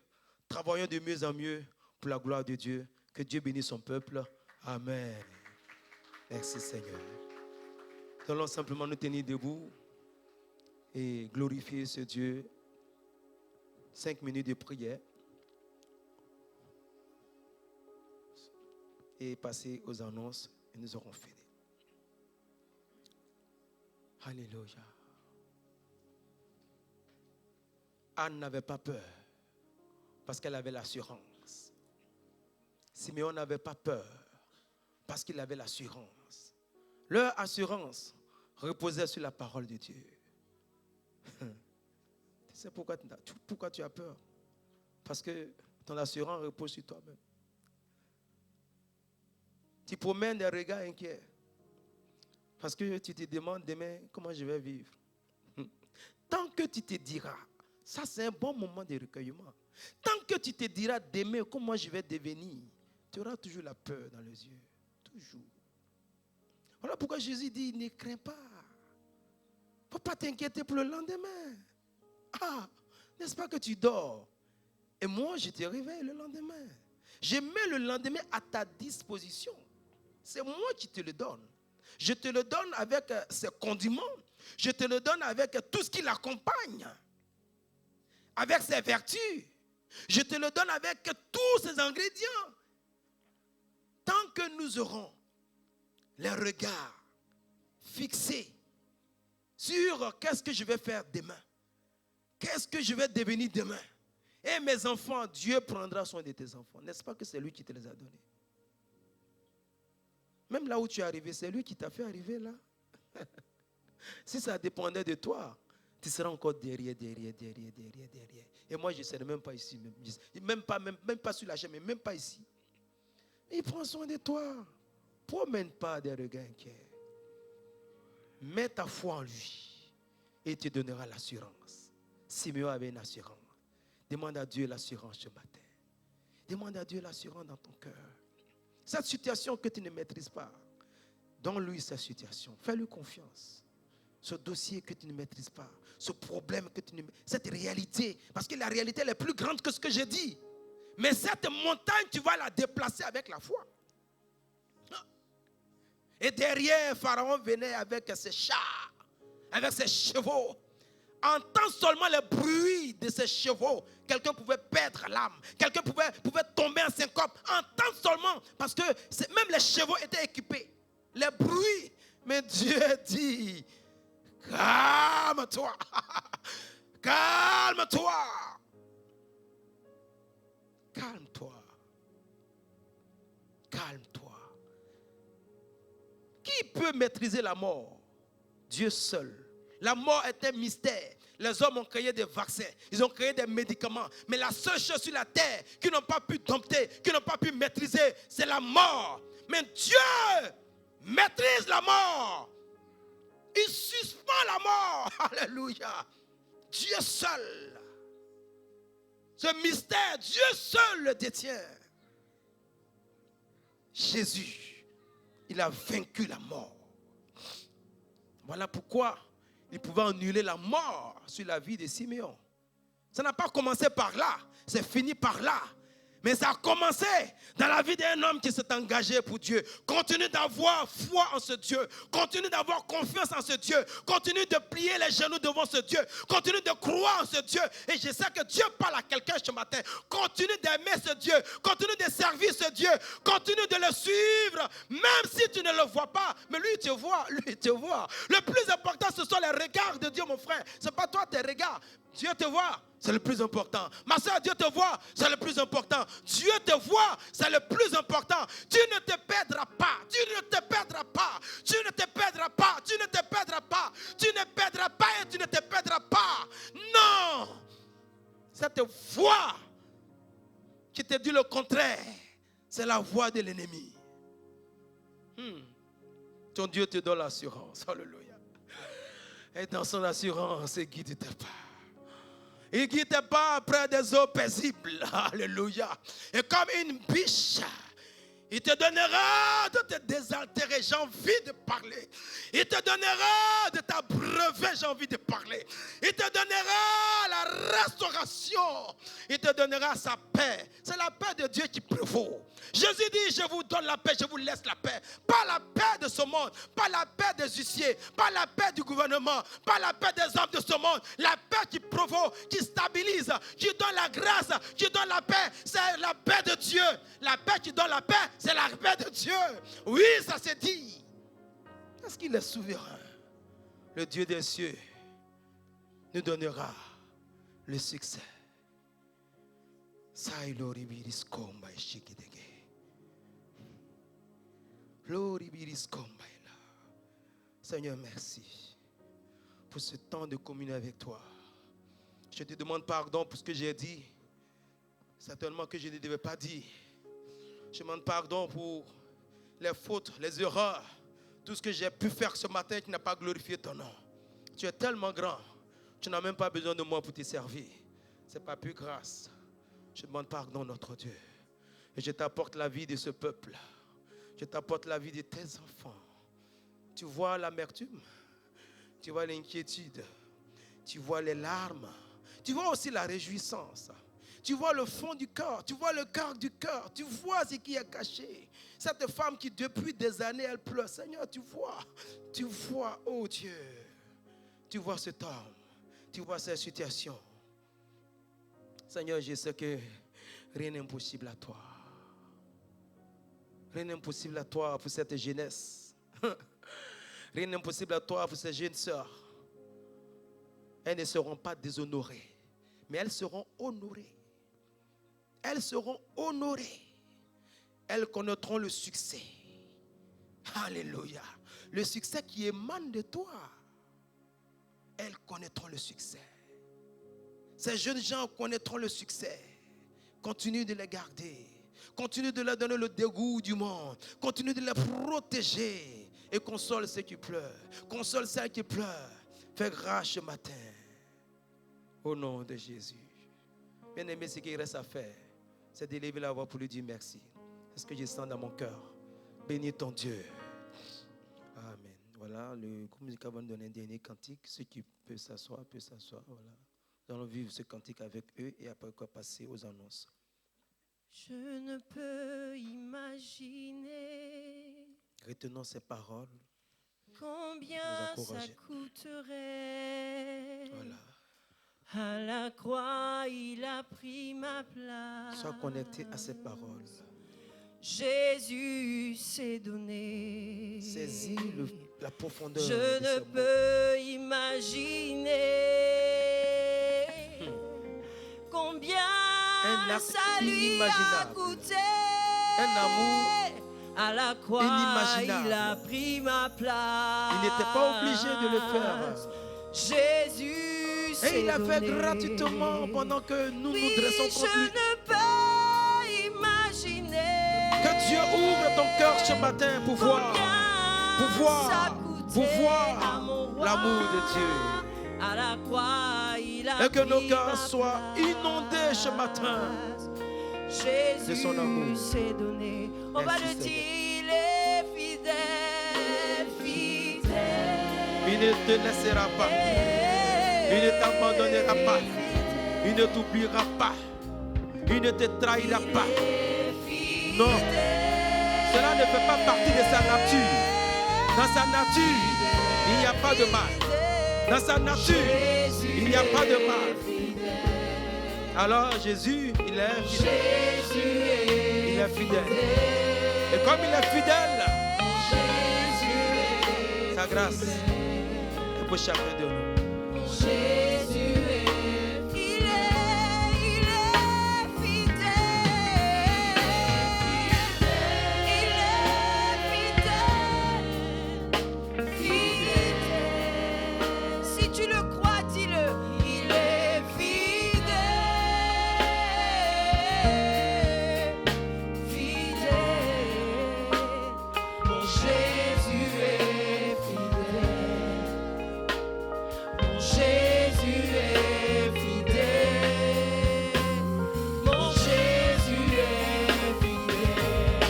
travaillons de mieux en mieux pour la gloire de Dieu. Que Dieu bénisse son peuple. Amen. Merci Seigneur. Nous allons simplement nous tenir debout et glorifier ce Dieu. 5 minutes de prière. Et passer aux annonces et nous aurons fini. Alléluia. Anne n'avait pas peur parce qu'elle avait l'assurance. Siméon n'avait pas peur parce qu'il avait l'assurance. Leur assurance reposait sur la parole de Dieu. Tu sais pourquoi tu as peur? Parce que ton assurance repose sur toi-même. Tu promènes des regards inquiets. Parce que tu te demandes demain comment je vais vivre. Tant que tu te diras, ça c'est un bon moment de recueillement. Tant que tu te diras demain comment je vais devenir, tu auras toujours la peur dans les yeux. Toujours. Voilà pourquoi Jésus dit, ne crains pas. Il ne faut pas t'inquiéter pour le lendemain. Ah, n'est-ce pas que tu dors Et moi, je te réveille le lendemain. Je mets le lendemain à ta disposition. C'est moi qui te le donne. Je te le donne avec ses condiments. Je te le donne avec tout ce qui l'accompagne. Avec ses vertus. Je te le donne avec tous ses ingrédients. Tant que nous aurons les regards fixés sur qu'est-ce que je vais faire demain. Qu'est-ce que je vais devenir demain. Et mes enfants, Dieu prendra soin de tes enfants. N'est-ce pas que c'est lui qui te les a donnés? Même là où tu es arrivé, c'est lui qui t'a fait arriver là. Si ça dépendait de toi, tu seras encore derrière. Et moi, je ne serai même pas ici. Même pas sur la chaîne, mais même pas ici. Il prend soin de toi. Promène pas des regards inquiets. Mets ta foi en lui. Et il te donnera l'assurance. Simeon avait une assurance. Demande à Dieu l'assurance ce matin. Demande à Dieu l'assurance dans ton cœur. Cette situation que tu ne maîtrises pas, donne-lui cette situation. Fais-lui confiance. Ce dossier que tu ne maîtrises pas, ce problème que tu ne maîtrises pas, cette réalité, parce que la réalité elle est plus grande que ce que j'ai dit. Mais cette montagne, tu vas la déplacer avec la foi. Et derrière, Pharaon venait avec ses chars, avec ses chevaux. Entends seulement le bruit de ces chevaux. Quelqu'un pouvait perdre l'âme. Quelqu'un pouvait tomber en syncope. Entends seulement. Parce que même les chevaux étaient équipés. Les bruits. Mais Dieu dit, calme-toi. Calme-toi. Calme-toi. Calme-toi. Qui peut maîtriser la mort? Dieu seul. La mort est un mystère. Les hommes ont créé des vaccins, ils ont créé des médicaments. Mais la seule chose sur la terre qu'ils n'ont pas pu dompter, qu'ils n'ont pas pu maîtriser, c'est la mort. Mais Dieu maîtrise la mort. Il suspend la mort. Alléluia. Dieu seul. Ce mystère, Dieu seul le détient. Jésus, il a vaincu la mort. Voilà pourquoi il pouvait annuler la mort sur la vie de Simeon. Ça n'a pas commencé par là, c'est fini par là. Mais ça a commencé dans la vie d'un homme qui s'est engagé pour Dieu. Continue d'avoir foi en ce Dieu. Continue d'avoir confiance en ce Dieu. Continue de plier les genoux devant ce Dieu. Continue de croire en ce Dieu. Et je sais que Dieu parle à quelqu'un ce matin. Continue d'aimer ce Dieu. Continue de servir ce Dieu. Continue de le suivre. Même si tu ne le vois pas. Mais lui, il te voit. Lui, il te voit. Le plus important, ce sont les regards de Dieu, mon frère. Ce n'est pas toi, tes regards. Dieu te voit, c'est le plus important. Ma soeur, Dieu te voit, c'est le plus important. Dieu te voit, c'est le plus important. Tu ne te perdras pas. Tu ne te perdras pas. Tu ne te perdras pas. Tu ne te perdras pas. Tu ne perdras pas et tu ne te perdras pas. Non. Cette voix qui te dit le contraire, c'est la voix de l'ennemi. Ton Dieu te donne l'assurance. Alléluia. Et dans son assurance, il guide tes pas. Il ne guide pas près des eaux paisibles. Alléluia. Et comme une biche, il te donnera de te désaltérer. J'ai envie de parler. Il te donnera de t'abreuver. J'ai envie de parler. Il te donnera la restauration. Il te donnera sa paix. C'est la paix de Dieu qui prévaut. Jésus dit, je vous donne la paix, je vous laisse la paix. Pas la paix de ce monde, pas la paix des huissiers, pas la paix du gouvernement, pas la paix des hommes de ce monde. La paix qui prévaut, qui stabilise, qui donne la grâce, qui donne la paix, c'est la paix de Dieu. La paix qui donne la paix, c'est la paix de Dieu. Oui, ça s'est dit. Parce qu'il est souverain. Le Dieu des cieux nous donnera le succès. Seigneur, merci pour ce temps de communion avec toi. Je te demande pardon pour ce que j'ai dit, certainement que je ne devais pas dire. Je demande pardon pour les fautes, les erreurs, tout ce que j'ai pu faire ce matin qui n'a pas glorifié ton nom. Tu es tellement grand, tu n'as même pas besoin de moi pour te servir. Ce n'est pas plus grâce. Je demande pardon, notre Dieu. Et je t'apporte la vie de ce peuple. Je t'apporte la vie de tes enfants. Tu vois l'amertume. Tu vois l'inquiétude. Tu vois les larmes. Tu vois aussi la réjouissance. Tu vois le fond du cœur, tu vois le cœur du cœur, tu vois ce qui est caché. Cette femme qui depuis des années, elle pleure. Seigneur, tu vois, oh Dieu, tu vois cet homme, tu vois cette situation. Seigneur, je sais que rien n'est impossible à toi. Rien n'est impossible à toi pour cette jeunesse. Rien n'est impossible à toi pour ces jeunes sœurs. Elles ne seront pas déshonorées, mais elles seront honorées. Elles seront honorées. Elles connaîtront le succès. Alléluia. Le succès qui émane de toi. Elles connaîtront le succès. Ces jeunes gens connaîtront le succès. Continue de les garder. Continue de leur donner le dégoût du monde. Continue de les protéger. Et console ceux qui pleurent. Console celles qui pleurent. Fais grâce ce matin. Au nom de Jésus. Bien-aimé, ce qu'il reste à faire, c'est d'élever la voix pour lui dire merci. C'est ce que je sens dans mon cœur. Bénis ton Dieu. Amen. Voilà, le groupe musical va nous donner un dernier cantique. Ceux qui peuvent s'asseoir, Voilà. Nous allons vivre ce cantique avec eux et après quoi passer aux annonces. Je ne peux imaginer. Retenons ces paroles. Combien ça coûterait. Voilà. À la croix, il a pris ma place. Sois connecté à ces paroles. Jésus s'est donné. Saisis la profondeur. Je de ne ces peux imaginer combien ça lui a coûté. Un amour à la croix, inimaginable. Il a pris ma place. Il n'était pas obligé de le faire. Jésus s'est Et il a fait donné. gratuitement pendant que nous nous dressons contre je lui. ne peux imaginer Que Dieu ouvre ton cœur ce matin pour voir l'amour de Dieu. À la croix, il a Et que nos pris cœurs ma soient place. inondés ce matin Jésus de son amour. s'est donné. On va Merci, le dire, il est fidèle, fidèle. Il ne te laissera pas. Il ne t'abandonnera pas. Il ne t'oubliera pas. Il ne te trahira pas. Non. Cela ne fait pas partie de sa nature. Dans sa nature, il n'y a pas de mal. Dans sa nature, il n'y a pas de mal. Alors Jésus, il est fidèle. Il est fidèle. Et comme il est fidèle, sa grâce est pour chacun de nous. Jésus est fidèle. Il est fidèle. Il est fidèle. Si tu le crois, dis-le. Il est fidèle. Fidèle. Mon Jésus est fidèle. Mon Jésus est fidèle. Mon Jésus est fidèle.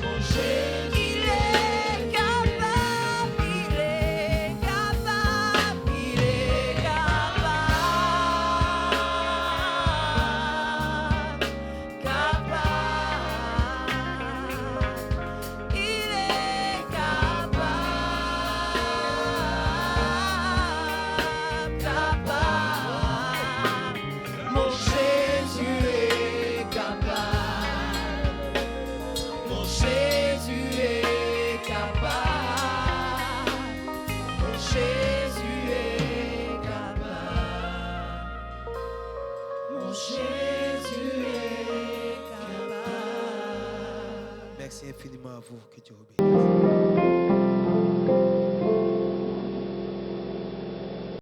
Mon Jésus, il est capable, il est capable, il est capable, capable, il est capable. Mon Jésus est capable. Mon Jésus est capable. Mon Jésus est capable. Mon Jésus est capable. Merci infiniment à vous. Que Dieu vous bénisse.